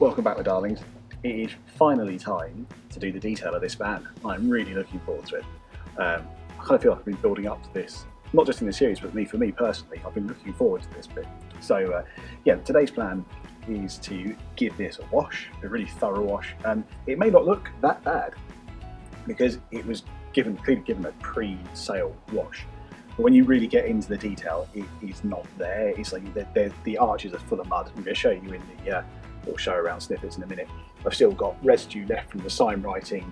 Welcome back, my darlings. It is finally time to do the detail of this van. I'm really looking forward to it. I kind of feel like I've been building up to this, not just in the series, but for me personally, I've been looking forward to this bit. So yeah, today's plan is to give this a wash, a really thorough wash. It may not look that bad because it was clearly given a pre-sale wash. But when you really get into the detail, it is not there. It's like the arches are full of mud. I'm going to show you in the little show around snippets in a minute. I've still got residue left from the sign writing.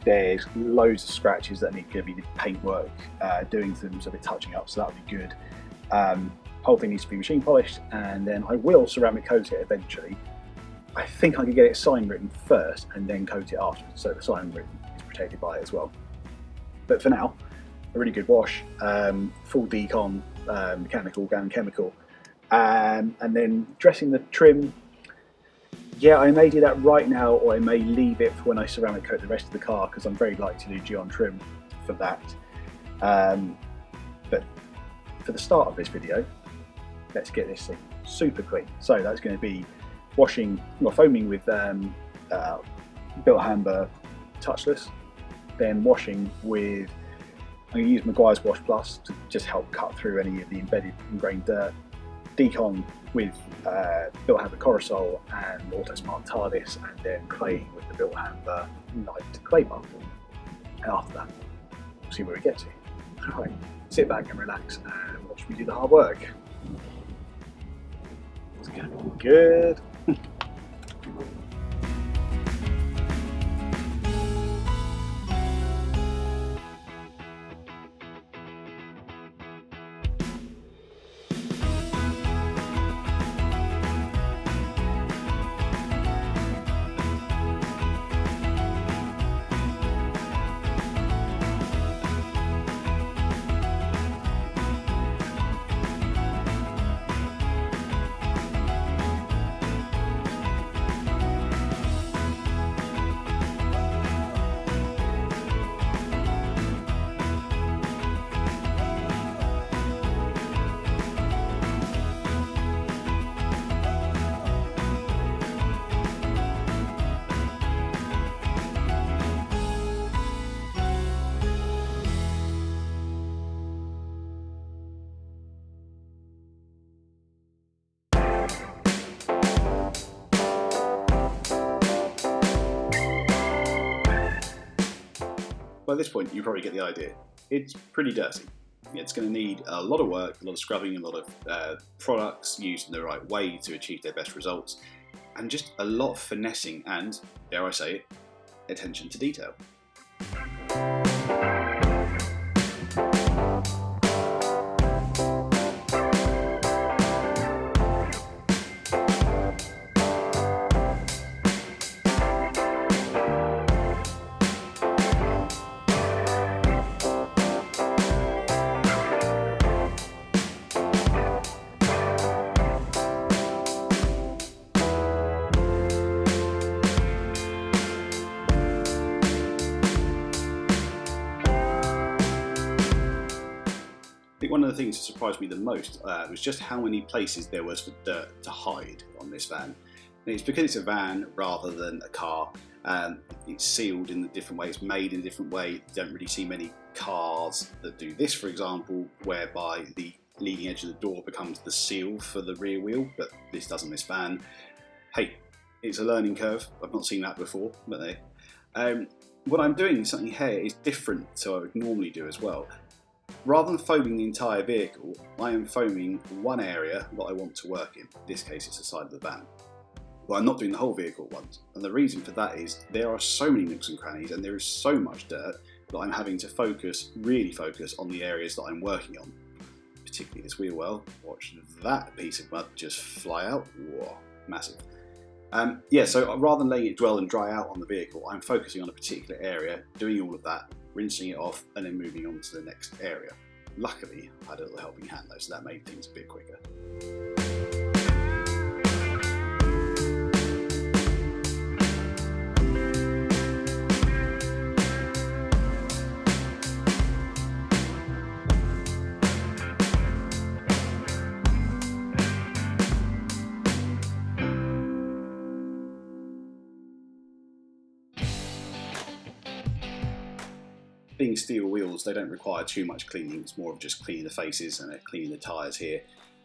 There's loads of scratches that need to be paintwork, doing some sort of touching up, so that would be good. Whole thing needs to be machine polished, and then I will ceramic coat it eventually. I think I could get it sign written first and then coat it afterwards, so the sign written is protected by it as well. But for now, a really good wash, full decon, mechanical, organic, chemical, and then dressing the trim. Yeah, I may do that right now, or I may leave it for when I ceramic coat the rest of the car, because I'm very likely to do Geon trim for that. But for the start of this video, let's get this thing super clean. So that's going to be washing, well, foaming with Built Hamber touchless, then washing with, I'm going to use Maguire's Wash Plus to just help cut through any of the embedded ingrained dirt. Decon with Built Hamber Corosol and Autosmart TARDIS, and then claying with the Built Hamber Light Clay Buff. And after that, we'll see where we get to. Alright, sit back and relax and watch me do the hard work. It's going to be good. By this point, you probably get the idea. It's pretty dirty. It's going to need a lot of work, a lot of scrubbing, a lot of products used in the right way to achieve their best results, and just a lot of finessing and, dare I say it, attention to detail. I think one of the things that surprised me the most was just how many places there was for dirt to hide on this van. And it's because it's a van rather than a car. It's sealed in a different way, it's made in a different way. You don't really see many cars that do this, for example, whereby the leading edge of the door becomes the seal for the rear wheel, but this does on this van. Hey, it's a learning curve. I've not seen that before, but what I'm doing something here is different to what I would normally do as well. Rather than foaming the entire vehicle, I am foaming one area that I want to work in. In this case, it's the side of the van. But I'm not doing the whole vehicle at once. And the reason for that is there are so many nooks and crannies and there is so much dirt that I'm having to really focus on the areas that I'm working on. Particularly this wheel well. Watch that piece of mud just fly out. Whoa, massive. Yeah, so rather than letting it dwell and dry out on the vehicle, I'm focusing on a particular area, doing all of that, rinsing it off, and then moving on to the next area. Luckily, I had a little helping hand though, so that made things a bit quicker. being steel wheels, they don't require too much cleaning. It's more of just cleaning the faces and cleaning the tyres here,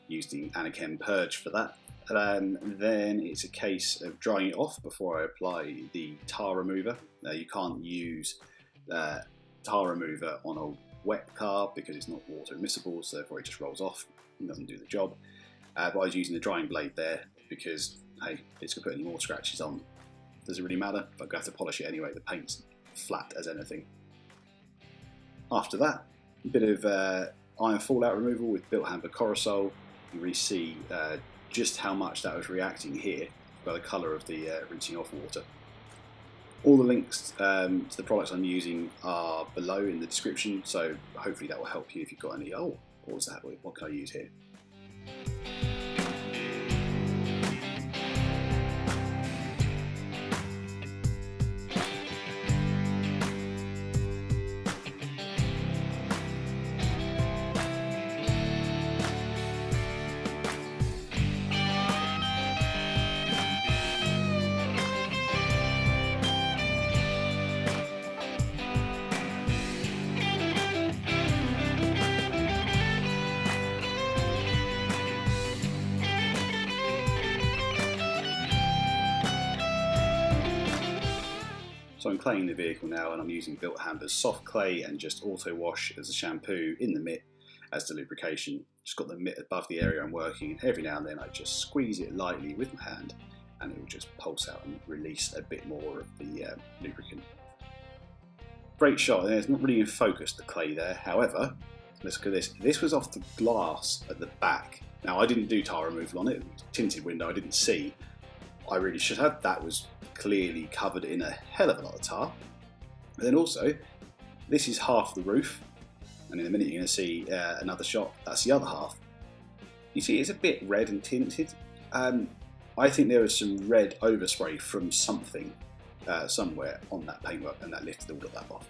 using Anachem Purge for that. Then it's a case of drying it off before I apply the tar remover. You can't use tar remover on a wet car because it's not water immiscible, so therefore it just rolls off and doesn't do the job. But I was using the drying blade there because, hey, it's going to put any more scratches on. Does it really matter? But I'm going to have to polish it anyway. The paint's flat as anything. After that, a bit of iron fallout removal with built hamper Corosol. You really see just how much that was reacting here by the colour of the rinsing off water. All the links to the products I'm using are below in the description, so hopefully that will help you if you've got any, oh, what was that? What can I use here? So I'm claying the vehicle now, and I'm using Built Hamper's soft clay and just auto wash as a shampoo in the mitt as the lubrication. Just got the mitt above the area I'm working, and every now and then I just squeeze it lightly with my hand and it will just pulse out and release a bit more of the lubricant. Great shot there, it's not really in focus, the clay there. However, let's look at this. This was off the glass at the back. Now I didn't do tar removal on it, tinted window I didn't see. I really should have. That was clearly covered in a hell of a lot of tar. But then also, this is half the roof, and in a minute you're going to see another shot. That's the other half. You see it's a bit red and tinted. I think there was some red overspray from something somewhere on that paintwork, and that lifted all of that off.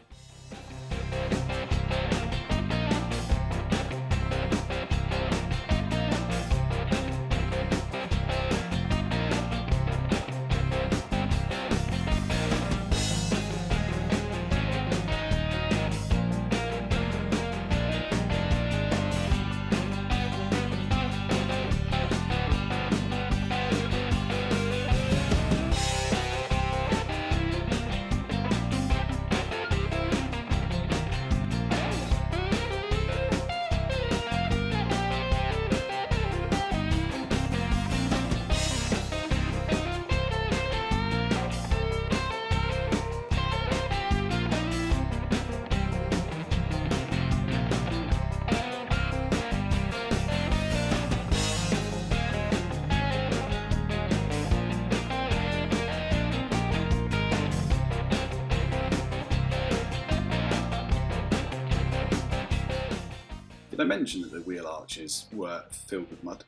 Did I mention that the wheel arches were filled with mud?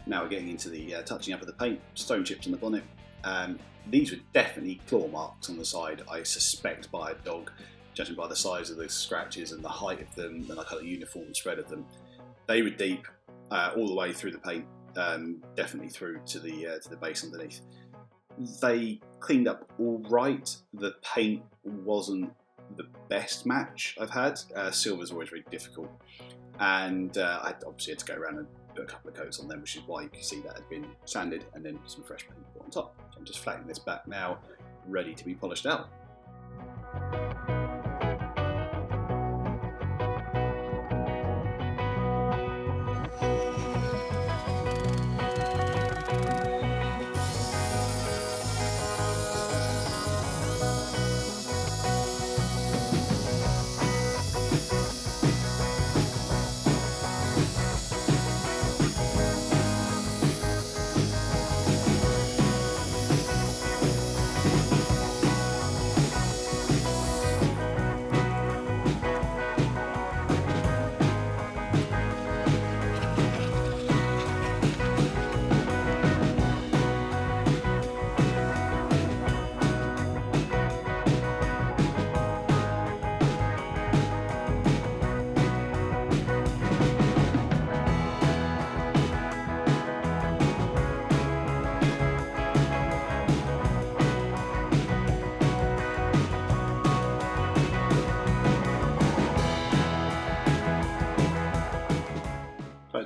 Now we're getting into the touching up of the paint, stone chips on the bonnet. These were definitely claw marks on the side, I suspect by a dog, judging by the size of the scratches and the height of them and the kind of uniform spread of them. They were deep. All the way through the paint, definitely through to the base underneath. They cleaned up all right. The paint wasn't the best match I've had. Silver's always very difficult, and I obviously had to go around and put a couple of coats on them, which is why you can see that had been sanded and then some fresh paint put on top. So I'm just flattening this back now, ready to be polished out.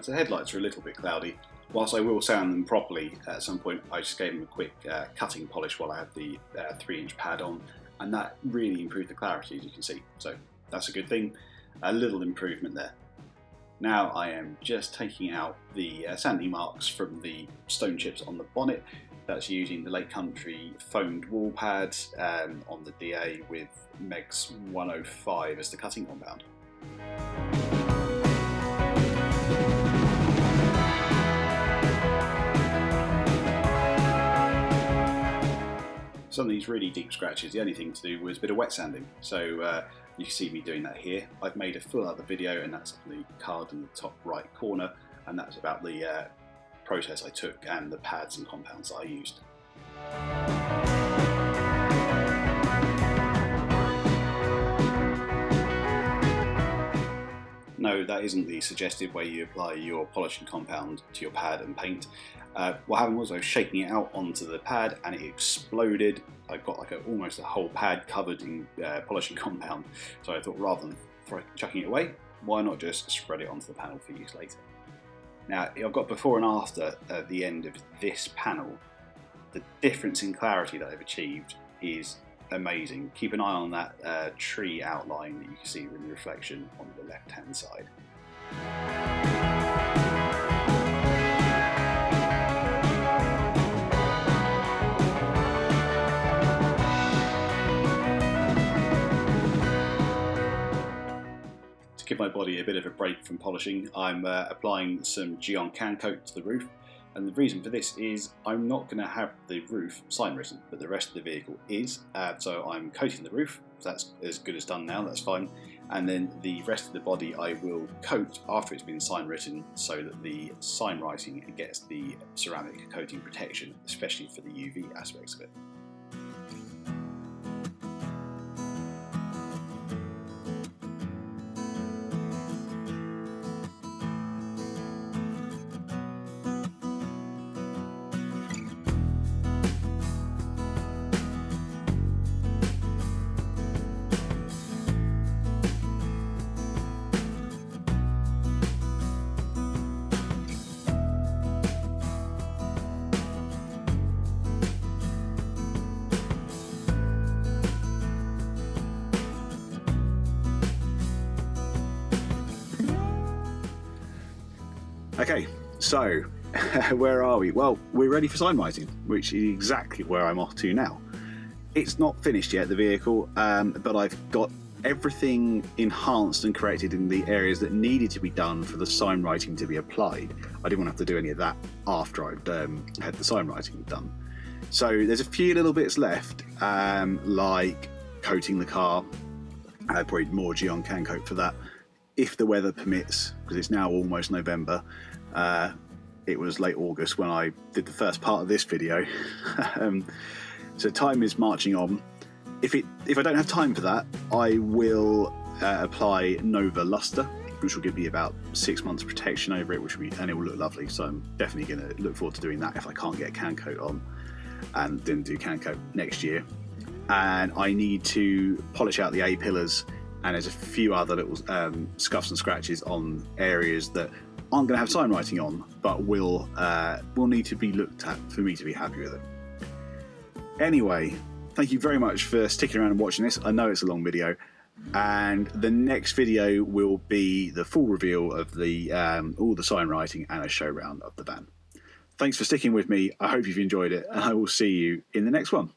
the headlights are a little bit cloudy. Whilst I will sound them properly at some point, I just gave them a quick cutting polish while I had the 3-inch pad on, and that really improved the clarity, as you can see. So that's a good thing. A little improvement there. Now I am just taking out the sanding marks from the stone chips on the bonnet. That's using the Lake Country foamed wall pads on the DA with Megs 105 as the cutting compound. Some of these really deep scratches, the only thing to do was a bit of wet sanding. So you can see me doing that here. I've made a full other video, and that's on the card in the top right corner, and that's about the process I took and the pads and compounds that I used. No, that isn't the suggested way you apply your polishing compound to your pad and paint. What happened was I was shaking it out onto the pad and it exploded. I got like almost a whole pad covered in polishing compound. So I thought, rather than chucking it away, why not just spread it onto the panel for use later? Now, I've got before and after at the end of this panel. The difference in clarity that I've achieved is amazing. Keep an eye on that tree outline that you can see in the reflection on the left hand side. To give my body a bit of a break from polishing, I'm applying some Geon can coat to the roof. And the reason for this is I'm not going to have the roof sign written, but the rest of the vehicle is. So I'm coating the roof. That's as good as done now, that's fine. And then the rest of the body I will coat after it's been sign written, so that the sign writing gets the ceramic coating protection, especially for the UV aspects of it. Okay, so where are we? Well, we're ready for sign writing, which is exactly where I'm off to now. It's not finished yet, the vehicle, but I've got everything enhanced and corrected in the areas that needed to be done for the sign writing to be applied. I didn't want to have to do any of that after I'd had the sign writing done. So there's a few little bits left, like coating the car. Probably more Geon can coat for that, if the weather permits, because it's now almost November. It was late August when I did the first part of this video. So time is marching on. If I don't have time for that, I will apply Nova Luster, which will give me about 6 months protection over it, and it will look lovely. So I'm definitely going to look forward to doing that if I can't get a can coat on, and then do can coat next year. And I need to polish out the A pillars, and there's a few other little scuffs and scratches on areas that aren't going to have sign writing on, but will need to be looked at for me to be happy with it. Anyway, thank you very much for sticking around and watching this. I know it's a long video, and the next video will be the full reveal of the all the sign writing and a show round of the van. Thanks for sticking with me. I hope you've enjoyed it, and I will see you in the next one.